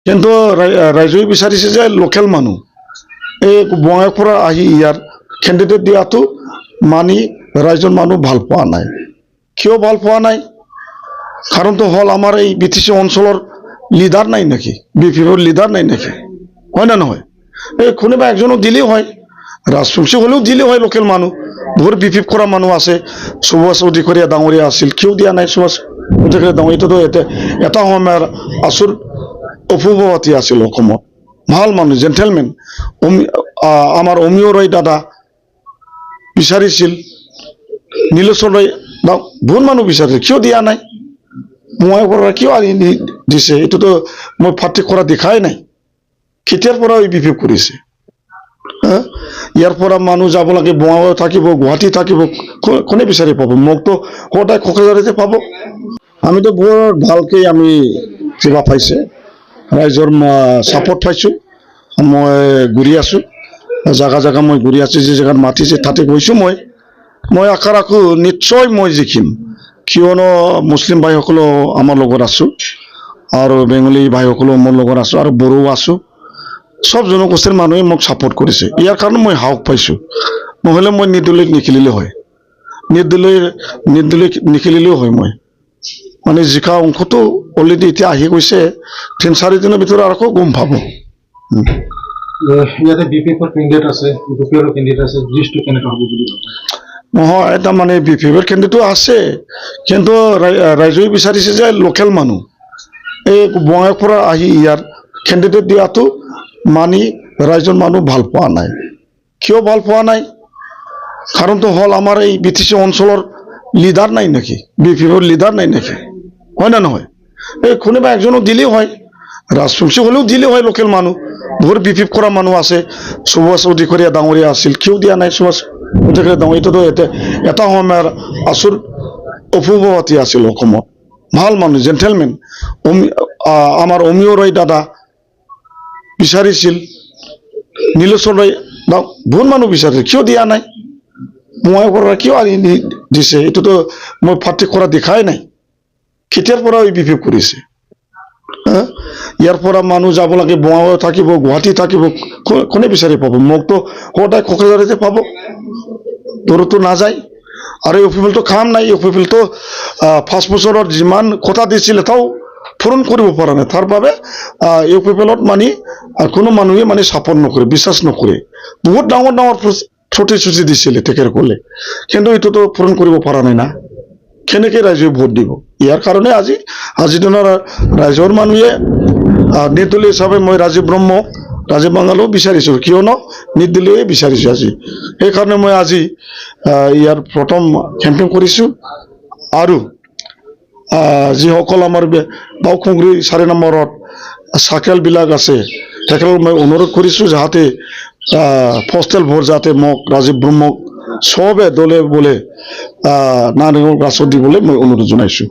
কিন্তু ৰাইজে বিচাৰিছে যে লোকেল মানুহ এই বঙাইৰ পৰা আহি ইয়াৰ কেণ্ডিডেট দিয়াটো মানি ৰাইজৰ মানুহ ভাল পোৱা নাই। কিয় ভাল পোৱা নাই? কাৰণটো হ'ল আমাৰ এই BTC অঞ্চলৰ লিডাৰ নাই নেকি, BPPৰ লিডাৰ নাই নেকি, হয় না নহয়? এই কোনোবা একজনক দিলেই হয়, ৰাজবংশী হ'লেও দিলেই হয় লোকেল মানুহ। বহুত BPP কৰা মানুহ আছে, সুভাষ অধিকাৰীয়া ডাঙৰীয়া আছিল, কিয় দিয়া নাই সুভাষ অধিকাৰীয়া ডাঙৰীয়াটোতো এটা সময়ৰ আচুৰ অপূৰ্বৱতী আছিল অসমত, ভাল মানুহ, জেণ্টেলমেন। আমাৰ অমিয় ৰয় দাদা বিচাৰিছিল, নীলেশ্বৰ ৰয় বহুত মানুহ বিচাৰিছিল, কিয় দিয়া নাই? বঙাইৰ পৰা কিয় আনি দিছে? এইটোতো মই ফাটি কৰা দেখাই নাই। কেতিয়াৰ পৰা BPP কৰিছে? ইয়াৰ পৰা মানুহ যাব লাগে, বঙাইগাঁও থাকিব, গুৱাহাটী থাকিব, কোনে বিচাৰি পাব? মোকতো সদায় কোকৰাঝাৰতে পাব। আমিতো বৰ ভালকৈ আমি কিবা পাইছে, ৰাইজৰ ছাপৰ্ট পাইছোঁ। মই ঘূৰি আছোঁ, জাগা জাগা মই ঘূৰি আছোঁ, যি জেগাত মাতিছে তাতে গৈছোঁ। মই আশা ৰাখোঁ নিশ্চয় মই জিকিম, কিয়নো মুছলিম ভাইসকলেও আমাৰ লগত আছোঁ আৰু বেংগলী ভাইসকলেও মোৰ লগত আছোঁ আৰু বড়ো আছোঁ। সব জনগোষ্ঠীৰ মানুহে মোক ছাপৰ্ট কৰিছে, ইয়াৰ কাৰণে মই সাহস পাইছোঁ। নহ'লে মই নিৰ্দলীয় নিখেলিলে হয়, নিৰ্দলীয় নিখেলিলেও হয়। মই মানে জিকা অংশটো অলৰেডি এতিয়া আহি গৈছে, 3-4 দিনৰ ভিতৰত আকৌ গম পাব। ইয়াতে BPPৰ কেণ্ডিডেট আছে, UPPৰ কেণ্ডিডেট আছে, লিষ্টটো কেনেকৈ হ'ব বুলি ভাবে? নহয়, এটা মানে BPPৰ কেণ্ডিডেটো আছে, কিন্তু ৰাইজে বিচাৰিছে যে লোকেল মানুহ এই বঙাইৰ পৰা আহি ইয়াৰ কেণ্ডিডেট দিয়াটো মানি ৰাইজৰ মানুহ ভাল পোৱা নাই। কিয় ভাল পোৱা নাই? কাৰণটো হ'ল আমাৰ এই BTC অঞ্চলৰ লিডাৰ নাই নেকি, BPPৰ লিডাৰ নাই নেকি, হয় না নহয়? এই কোনোবা একজনক দিলেই হয়, ৰাজবংশী হ'লেও দিলেই হয় লোকেল মানুহ। বহুত BPP কৰা মানুহ আছে, সুভাষ অধিকাৰীয়া ডাঙৰীয়া আছিল, কিয় দিয়া নাই? সুভাষ অধিকাৰীয়া ডাঙৰীয়াটোতো এটা সময়ৰ আচুৰ অপূৰ্বৱতী আছিল অসমত, ভাল মানুহ, জেণ্টেলমেন। আমাৰ অমিয় ৰয় দাদা বিচাৰিছিল, নীলেশ্বৰ ৰয় বহুত মানুহ বিচাৰিছিল, কিয় দিয়া নাই? বঙাইৰ পৰা কিয় আনি দিছে? এইটোতো মই ফাটি কৰা দেখাই নাই। কেতিয়াৰ পৰা BPP কৰিছে? ইয়াৰ পৰা মানুহ যাব লাগে, বঙাইগাঁও থাকিব, গুৱাহাটী থাকিব, কোনে বিচাৰি পাব? মোকতো সদায় কোকৰাঝাৰতে পাব, দূৰতো নাযায়। আৰু UPPটো কাম নাই, UPPটো 5 বছৰত যিমান কথা দিছিল এটাও পূৰণ কৰিব পৰা নাই। তাৰ বাবে UPPত মানে কোনো মানুহে মানে ছাপৰ্ট নকৰে, বিশ্বাস নকৰে। বহুত ডাঙৰ ডাঙৰ প্ৰতিশ্ৰুতি দিছিলে তেখেতসকলে, কিন্তু এইটোতো পূৰণ কৰিব পৰা নাই না। কেনেকৈ ৰাইজে ভোট দিব? ইয়াৰ কাৰণে আজিৰ দিনৰ ৰাইজৰ মানুহে নিৰ্দলীয় হিচাপে মই ৰাজীৱ বাংগালেও বিচাৰিছোঁ, কিয়নো নিৰ্দলীয়ে বিচাৰিছোঁ আজি। সেইকাৰণে মই আজি ইয়াৰ প্ৰথম কেম্পেইন কৰিছোঁ। আৰু যিসকল আমাৰ বাওখুংগুৰি 4 নম্বৰত চাকেলবিলাক আছে, তেখেতক মই অনুৰোধ কৰিছোঁ যাতে পোষ্টেল ভোট যাতে মোক ৰাজীৱ ব্ৰহ্মক চবে দলে বোলে নাৰায়ণ গছৰ দিবলৈ মই অনুৰোধ জনাইছোঁ।